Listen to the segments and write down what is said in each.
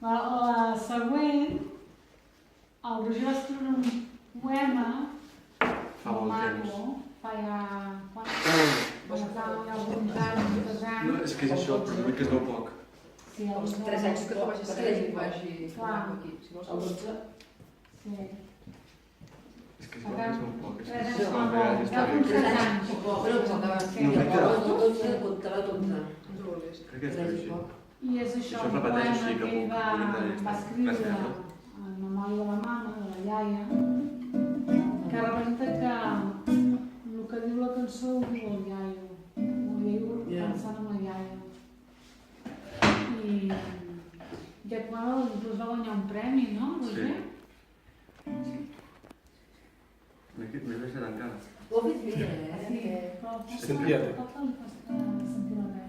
La següent, el Roger va escriure un poema molt maco, fa ja... fa alguns anys, 2 anys. No, és que és això, però vull que es veu poc. Sí, Els 3 anys que tu vagis a fer i vagi aquí. Si no, el 12... Sí. És que es veu poc. És que Tres es anys, veu no, poc. ja uns 3 anys. Però faltava... Sí. No, crec que... 12, comptava 12. Crec que és així. I és això, Això es un repeteix poema així, que ell va escriure en memòria de la mama, de la iaia, que representa que el que diu la cançó ho diu el iaio, ho diu pensant en la iaia. I aquest poema inclús va guanyar un premi, no, Roger? Sí. M'he deixat encara. Ho ha fet bé, Sí, però Sentia. pot sentir la veu.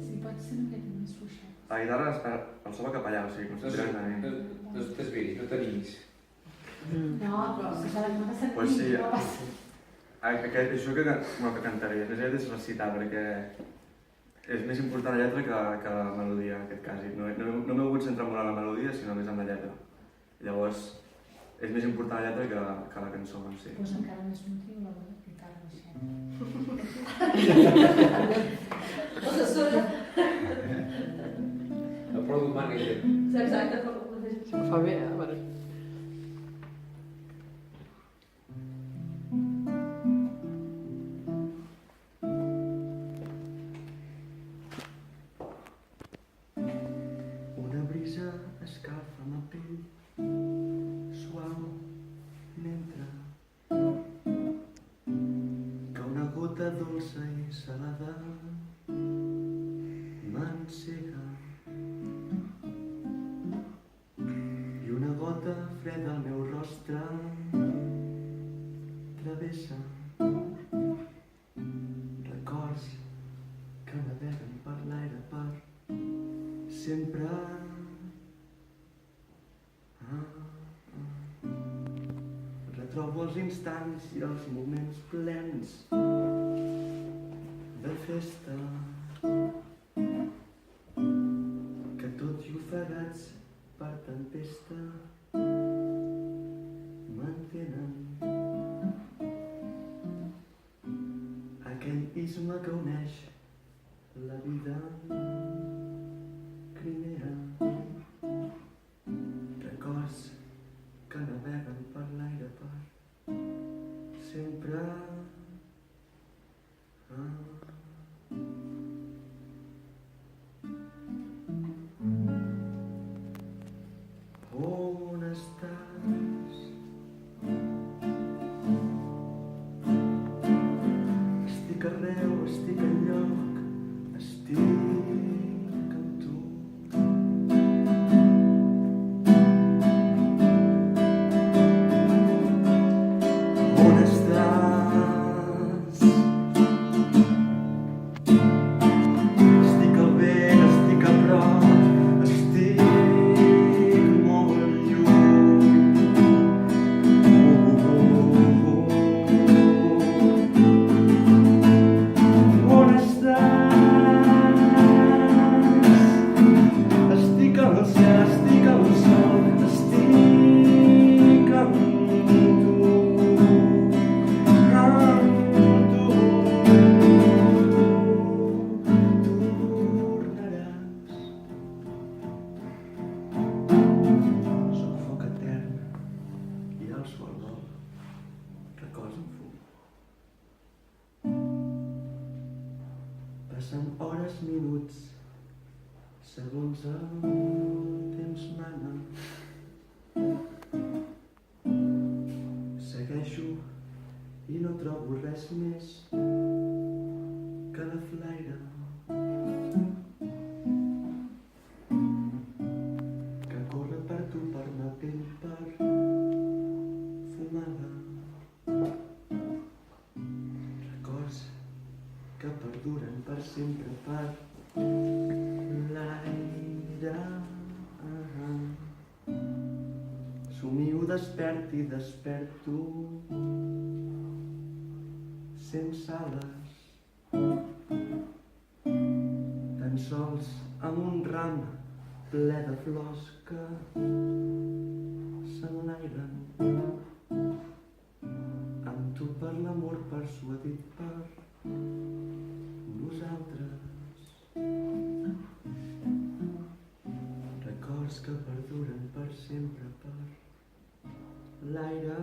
Sí, pot ser una miqueta més fluixet. La guitarra el so va cap allà, o sigui, com si tirés de mi. No t'esveris, no tenis. No, però si s'ha de sentir, Pues sí. no passa. Això que cantaré, més aviat és recitar, perquè és més important la lletra que la melodia, en aquest cas. No m'he volgut centrar molt en la melodia, sinó més en la lletra. Llavors, és més important la lletra que la cançó en si. Doncs encara més motiu la guitarra baixet. Assessora. El product manager. Exacte. Fa bé, a veure. Una brisa escalfa ma pell, suau, mentre que una gota dolça i salada m'encega i una gota freda al meu rostre travessa records que naveguen per l'aire per sempre. Retrobo els instants i els moments plens de festa que tot i ofegats per tempesta mantenen aquell isme que uneix la vida Crimea. Records que naveguen per l'aire per sempre. On estàs? Estic arreu, estic enlloc, estic amb tu. On estàs? Estic al vent, estic a prop, estic molt lluny. On estàs? Estic al cel, estic al sol, estic amb tu. Tornaràs. Soc foc etern i alço el vol, records en fum. Passen hores, minuts, segons el temps mana. Segueixo i no trobo res més que la flaire que corre per tu, per ma pell perfumada. Records que perduren per sempre per l'aire. Somio despert i desperto sense ales, tan sols amb un ram ple de flors que s'enlairen. Amb tu per l'amor persuadit per nosaltres. Records que perduren per sempre per l'aire.